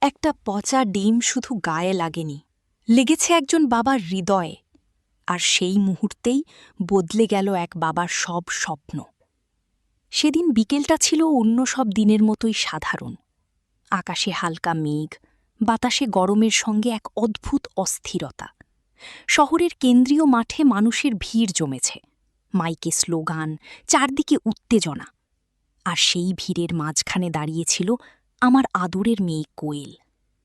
একটা পচা ডিম শুধু গায়ে লাগেনি, লেগেছে একজন বাবার হৃদয়ে। আর সেই মুহূর্তেই বদলে গেল এক বাবার সব স্বপ্ন। সেদিন বিকেলটা ছিল অন্য সব দিনের মতোই সাধারণ। আকাশে হালকা মেঘ, বাতাসে গরমের সঙ্গে এক অদ্ভুত অস্থিরতা। শহরের কেন্দ্রীয় মাঠে মানুষের ভিড় জমেছে, মাইকে স্লোগান, চারদিকে উত্তেজনা। আর সেই ভিড়ের মাঝখানে দাঁড়িয়েছিল আমার আদরের মেয়ে কোয়েল।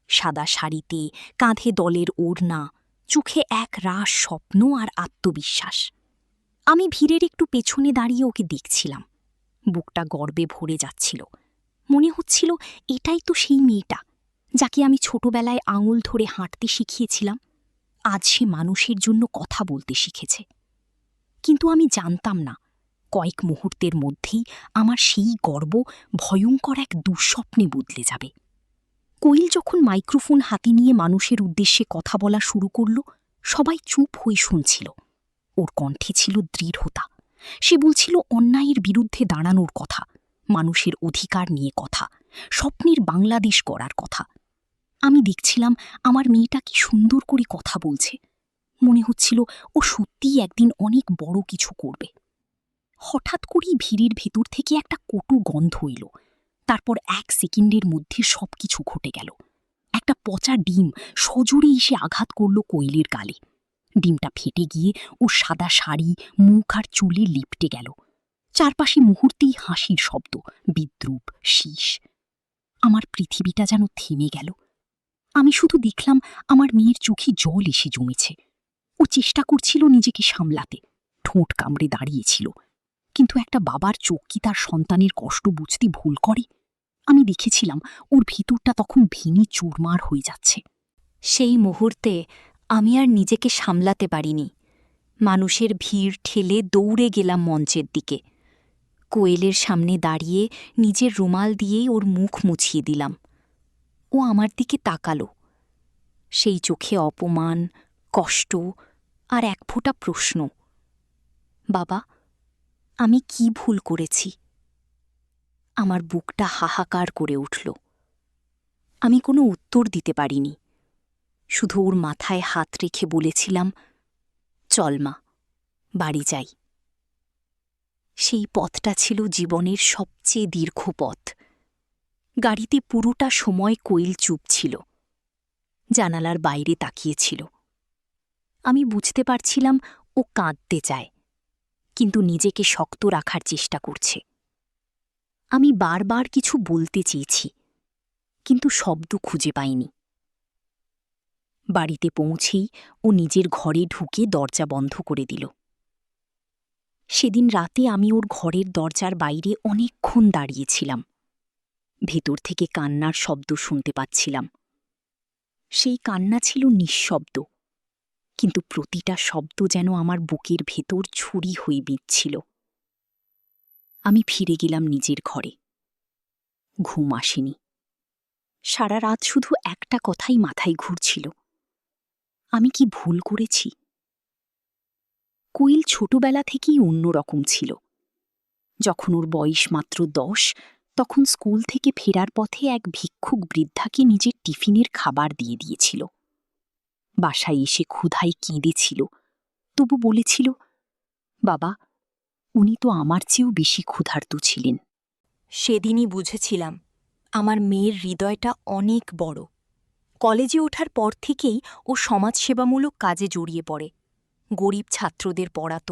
সাদা শাড়িতে, কাঁধে দলের ওড়না, চোখে এক রাস স্বপ্ন আর আত্মবিশ্বাস। আমি ভিড়ের একটু পেছনে দাঁড়িয়ে ওকে দেখছিলাম। বুকটা গর্বে ভরে যাচ্ছিল। মনে হচ্ছিল এটাই তো সেই মেয়েটা যাকে আমি ছোটবেলায় আঙুল ধরে হাঁটতে শিখিয়েছিলাম। আজ সে মানুষের জন্য কথা বলতে শিখেছে। কিন্তু আমি জানতাম না, কয়েক মুহূর্তের মধ্যেই আমার সেই গর্ব ভয়ঙ্কর এক দুঃস্বপ্নে বদলে যাবে। কোয়েল যখন মাইক্রোফোন হাতে নিয়ে মানুষের উদ্দেশ্যে কথা বলা শুরু করল, সবাই চুপ হয়ে শুনছিল। ওর কণ্ঠে ছিল দৃঢ়তা। সে বলছিল অন্যায়ের বিরুদ্ধে দাঁড়ানোর কথা, মানুষের অধিকার নিয়ে কথা, স্বপ্নের বাংলাদেশ গড়ার কথা। আমি দেখছিলাম আমার মেয়েটা কি সুন্দর করে কথা বলছে। মনে হচ্ছিল ও সত্যিই একদিন অনেক বড় কিছু করবে। হঠাৎ করেই ভিড়ের ভেতর থেকে একটা কটু গন্ধ এলো। তারপর 1 সেকেন্ডের মধ্যে সবকিছু ঘটে গেল। একটা পচা ডিম সজোরে এসে আঘাত করল কোয়েলের গালে। ডিমটা ফেটে গিয়ে ওর সাদা শাড়ি, মুখ আর চুলে লিপটে গেল। চারপাশে মুহূর্তেই হাসির শব্দ, বিদ্রূপ, শীষ। আমার পৃথিবীটা যেন থেমে গেল। আমি শুধু দেখলাম আমার মেয়ের চোখে জল এসে জমেছে। ও চেষ্টা করছিল নিজেকে সামলাতে, ঠোঁট কামড়ে দাঁড়িয়েছিল। কিন্তু একটা বাবার চোখ কি তার সন্তানের কষ্ট বুঝতে ভুল করে? আমি দেখেছিলাম ওর ভিতরটা তখন ভেঙে চুরমার হয়ে যাচ্ছে। সেই মুহূর্তে আমি আর নিজেকে সামলাতে পারিনি। মানুষের ভিড় ঠেলে দৌড়ে গেলাম মঞ্চের দিকে। কোয়েলের সামনে দাঁড়িয়ে নিজের রুমাল দিয়েই ওর মুখ মুছিয়ে দিলাম। ও আমার দিকে তাকালো। সেই চোখে অপমান, কষ্ট আর এক ফোঁটা প্রশ্ন। বাবা, আমি কি ভুল করেছি? আমার বুকটা হাহাকার করে উঠল। আমি কোনো উত্তর দিতে পারিনি। শুধু ওর মাথায় হাত রেখে বলেছিলাম, চল মা, বাড়ি যাই। সেই পথটা ছিল জীবনের সবচেয়ে দীর্ঘ পথ। গাড়িতে পুরোটা সময় কোয়েল চুপ ছিল, জানালার বাইরে তাকিয়েছিল। আমি বুঝতে পারছিলাম ও কাঁদতে চায়, কিন্তু নিজেকে শক্ত রাখার চেষ্টা করছে। আমি বারবার কিছু বলতে চেয়েছি, কিন্তু শব্দ খুঁজে পাইনি। বাড়িতে পৌঁছেই ও নিজের ঘরে ঢুকে দরজা বন্ধ করে দিল। সেদিন রাতে আমি ওর ঘরের দরজার বাইরে অনেকক্ষণ দাঁড়িয়েছিলাম। ভেতর থেকে কান্নার শব্দ শুনতে পাচ্ছিলাম। সেই কান্না ছিল নিঃশব্দ, কিন্তু প্রতিটা শব্দ যেন আমার বুকের ভেতর ছুরি হয়ে বিঁধছিল। আমি ফিরে গেলাম নিজের ঘরে। ঘুম আসেনি। সারা রাত শুধু একটা কথাই মাথায় ঘুরছিল, আমি কি ভুল করেছি? কোয়েল ছোটবেলা থেকেই অন্যরকম ছিল। যখন ওর বয়স মাত্র 10, তখন স্কুল থেকে ফেরার পথে এক ভিক্ষুক বৃদ্ধাকে নিজের টিফিনের খাবার দিয়ে দিয়েছিল। বাসায় এসে ক্ষুধায় কেঁদেছিল, তবু বলেছিল, বাবা, উনি তো আমার চেয়েও বেশি ক্ষুধার্ত ছিলেন। সেদিনই বুঝেছিলাম আমার মেয়ের হৃদয়টা অনেক বড়। কলেজে ওঠার পর থেকেই ও সমাজসেবামূলক কাজে জড়িয়ে পড়ে। গরিব ছাত্রদের পড়াত,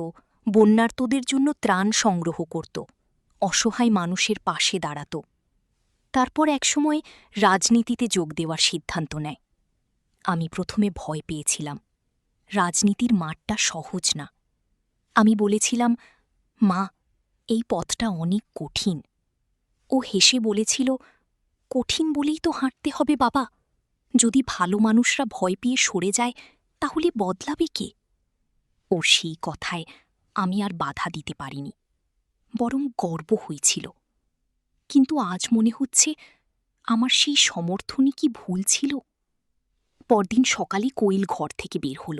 বন্যার্তদের জন্য ত্রাণ সংগ্রহ করত, অসহায় মানুষের পাশে দাঁড়াত। তারপর একসময় রাজনীতিতে যোগ দেওয়ার সিদ্ধান্ত নেয়। আমি প্রথমে ভয় পেয়েছিলাম। রাজনীতির মাঠটা সহজ না। আমি বলেছিলাম, মা, এই পথটা অনেক কঠিন। ও হেসে বলেছিল, কঠিন বলেই তো হাঁটতে হবে বাবা। যদি ভালো মানুষরা ভয় পেয়ে সরে যায়, তাহলে বদলাবে কে? ওর সেই কথায় আমি আর বাধা দিতে পারিনি, বরং গর্ব হয়েছিল। কিন্তু আজ মনে হচ্ছে আমার সেই সমর্থনই কি ভুল ছিল? পরদিন সকালে কোয়েল ঘর থেকে বের হল,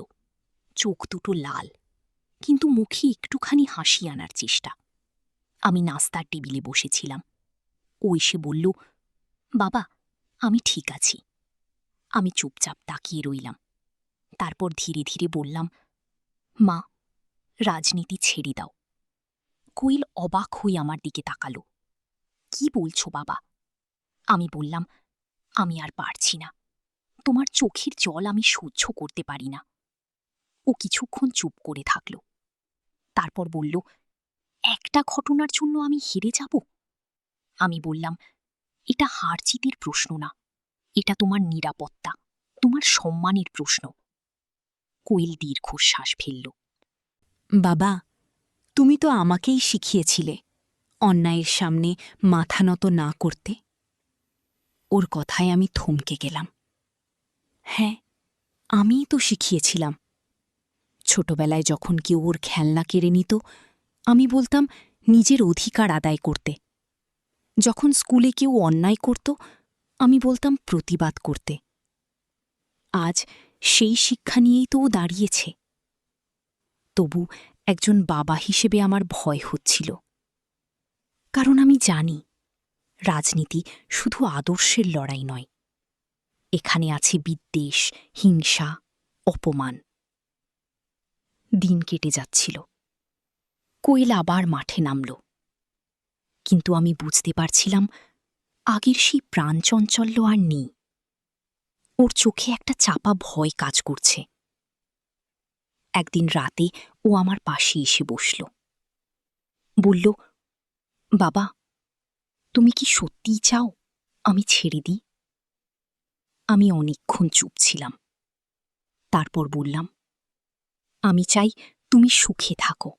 চোখ দুটো লাল, কিন্তু মুখে একটুখানি হাসি আনার চেষ্টা। আমি নাস্তার টেবিলে বসেছিলাম। ও এসে বলল, বাবা, আমি ঠিক আছি। আমি চুপচাপ তাকিয়ে রইলাম। তারপর ধীরে ধীরে বললাম, মা, রাজনীতি ছেড়ে দাও। কোয়েল অবাক হয়ে আমার দিকে তাকালো। কি বলছো বাবা? আমি বললাম, আমি আর পারছি না। তোমার চোখের জল আমি সহ্য করতে পারি না। ও কিছুক্ষণ চুপ করে থাকল। তারপর বলল, একটা ঘটনার জন্য আমি হেরে যাব? আমি বললাম, এটা হার জিতের প্রশ্ন না, এটা তোমার নিরাপত্তা, তোমার সম্মানের প্রশ্ন। কোয়েল দীর্ঘশ্বাস ফেলল। বাবা, তুমি তো আমাকেই শিখিয়েছিলে অন্যায়ের সামনে মাথা নত না করতে। ওর কথায় আমি থমকে গেলাম। হ্যাঁ, আমিই তো শিখিয়েছিলাম। ছোটবেলায় যখন কেউ ওর খেলনা কেড়ে নিত, আমি বলতাম নিজের অধিকার আদায় করতে। যখন স্কুলে কেউ অন্যায় করত, আমি বলতাম প্রতিবাদ করতে। আজ সেই শিক্ষা নিয়েই তো ও দাঁড়িয়েছে। তবু একজন বাবা হিসেবে আমার ভয় হচ্ছিল, কারণ আমি জানি রাজনীতি শুধু আদর্শের লড়াই নয়। এখানে আছে বিদ্বেষ, হিংসা, অপমান। দিন কেটে যাচ্ছিল। কোয়েল আবার মাঠে নামল। কিন্তু আমি বুঝতে পারছিলাম আগের সেই প্রাণচঞ্চল্য আর নেই। ওর চোখে একটা চাপা ভয় কাজ করছে। একদিন রাতে ও আমার পাশে এসে বসল। বলল, বাবা, তুমি কি সত্যিই চাও আমি ছেড়ে দিই? আমি অনেকক্ষণ চুপ ছিলাম। তারপর বললাম, আমি চাই তুমি সুখে থাকো।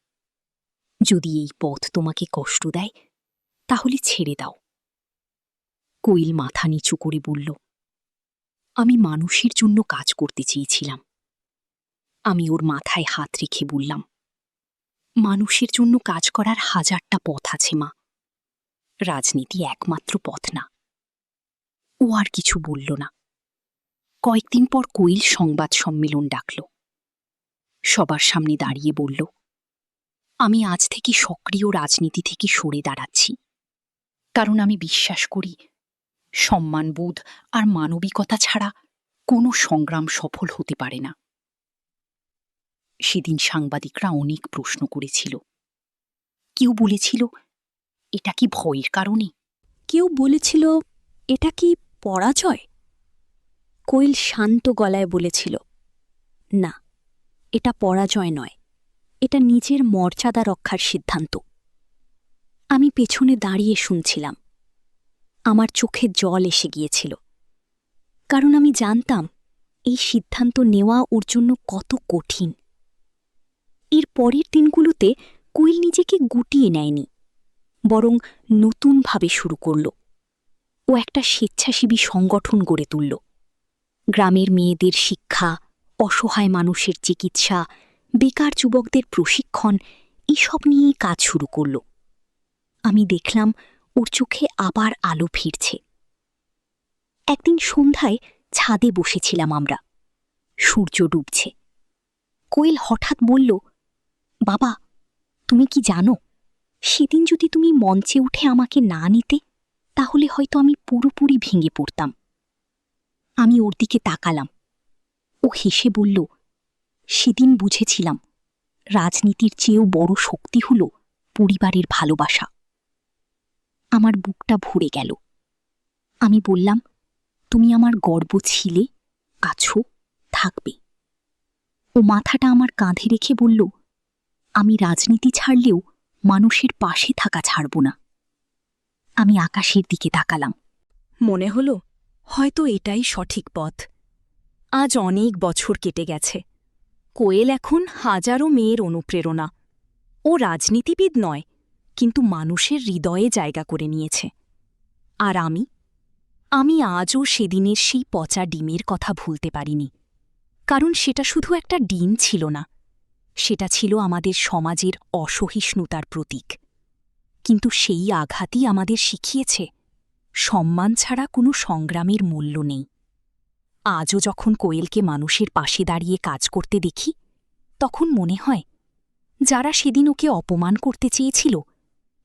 যদি এই পথ তোমাকে কষ্ট দেয়, তাহলে ছেড়ে দাও। কোয়েল মাথা নিচু করে বলল, আমি মানুষের জন্য কাজ করতে চেয়েছিলাম। আমি ওর মাথায় হাত রেখে বললাম, মানুষের জন্য কাজ করার হাজারটা পথ আছে মা, রাজনীতি একমাত্র পথ না। ও আর কিছু বলল না। কয়েকদিন পর কোয়েল সংবাদ সম্মেলন ডাকল। সবার সামনে দাঁড়িয়ে বলল, আমি আজ থেকে সক্রিয় রাজনীতি থেকে সরে দাঁড়াচ্ছি, কারণ আমি বিশ্বাস করি সম্মানবোধ আর মানবিকতা ছাড়া কোনো সংগ্রাম সফল হতে পারে না। সেদিন সাংবাদিকরা অনেক প্রশ্ন করেছিল। কেউ বলেছিল, এটা কি ভয়ের কারণে? কেউ বলেছিল, এটা কি পরাজয়? কোয়েল শান্ত গলায় বলেছিল, না, এটা পরাজয় নয়, এটা নিজের মর্যাদা রক্ষার সিদ্ধান্ত। আমি পেছনে দাঁড়িয়ে শুনছিলাম। আমার চোখে জল এসে গিয়েছিল, কারণ আমি জানতাম এই সিদ্ধান্ত নেওয়া ওর জন্য কত কঠিন। এর পরের দিনগুলোতে কোয়েল নিজেকে গুটিয়ে নেয়নি, বরং নতুনভাবে শুরু করল। ও একটা স্বেচ্ছাসেবী সংগঠন গড়ে তুলল। গ্রামের মেয়েদের শিক্ষা, অসহায় মানুষের চিকিৎসা, বেকার যুবকদের প্রশিক্ষণ, এসব নিয়েই কাজ শুরু করল। আমি দেখলাম ওর চোখে আবার আলো ফিরছে। একদিন সন্ধ্যায় ছাদে বসেছিলাম আমরা। সূর্য ডুবছে। কোয়েল হঠাৎ বলল, বাবা, তুমি কি জানো, সেদিন যদি তুমি মঞ্চে উঠে আমাকে না নিতে, তাহলে হয়তো আমি পুরোপুরি ভেঙে পড়তাম। আমি ওর দিকে তাকালাম। ও হেসে বলল, সেদিন বুঝেছিলাম রাজনীতির চেয়েও বড় শক্তি হল পরিবারের ভালোবাসা। আমার বুকটা ভরে গেল। আমি বললাম, তুমি আমার গর্ব ছিলে, আছো, থাকবে। ও মাথাটা আমার কাঁধে রেখে বলল, আমি রাজনীতি ছাড়লেও মানুষের পাশে থাকা ছাড়ব না। আমি আকাশের দিকে তাকালাম। মনে হল হয়তো এটাই সঠিক পথ। আজ অনেক বছর কেটে গেছে। কোয়েল এখন হাজারো মেয়ের অনুপ্রেরণা। ও রাজনীতিবিদ নয়, কিন্তু মানুষের হৃদয়ে জায়গা করে নিয়েছে। আর আমি আজও সেদিনের সেই পচা ডিমের কথা ভুলতে পারিনি, কারণ সেটা শুধু একটা ডিম ছিল না, সেটা ছিল আমাদের সমাজের অসহিষ্ণুতার প্রতীক। কিন্তু সেই আঘাতই আমাদের শিখিয়েছে সম্মান ছাড়া কোনো সংগ্রামের মূল্য নেই। আজও যখন কোয়েলকে মানুষের পাশে দাঁড়িয়ে কাজ করতে দেখি, তখন মনে হয় যারা সেদিন ওকে অপমান করতে চেয়েছিল,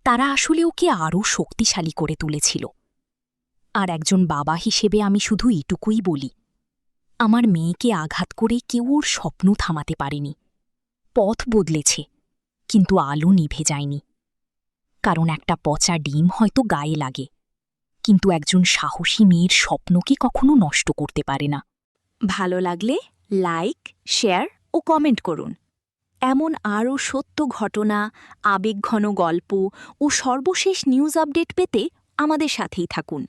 তারা আসলে ওকে আরও শক্তিশালী করে তুলেছিল। আর একজন বাবা হিসেবে আমি শুধু এটুকুই বলি, আমার মেয়েকে আঘাত করে কেউ ওর স্বপ্ন থামাতে পারেনি। পথ বদলেছে, কিন্তু আলো নিভে যায়নি। কারণ একটা পচা ডিম হয়তো গায়ে লাগে, কিন্তু একজন সাহসী মেয়ের স্বপ্নকে কখনো নষ্ট করতে পারে না। ভালো লাগলে লাইক, শেয়ার ও কমেন্ট করুন। এমন আরও সত্য ঘটনা, আবেগঘন গল্প ও সর্বশেষ নিউজ আপডেট পেতে আমাদের সাথেই থাকুন।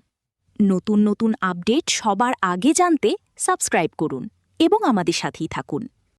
নতুন নতুন আপডেট সবার আগে জানতে সাবস্ক্রাইব করুন এবং আমাদের সাথেই থাকুন।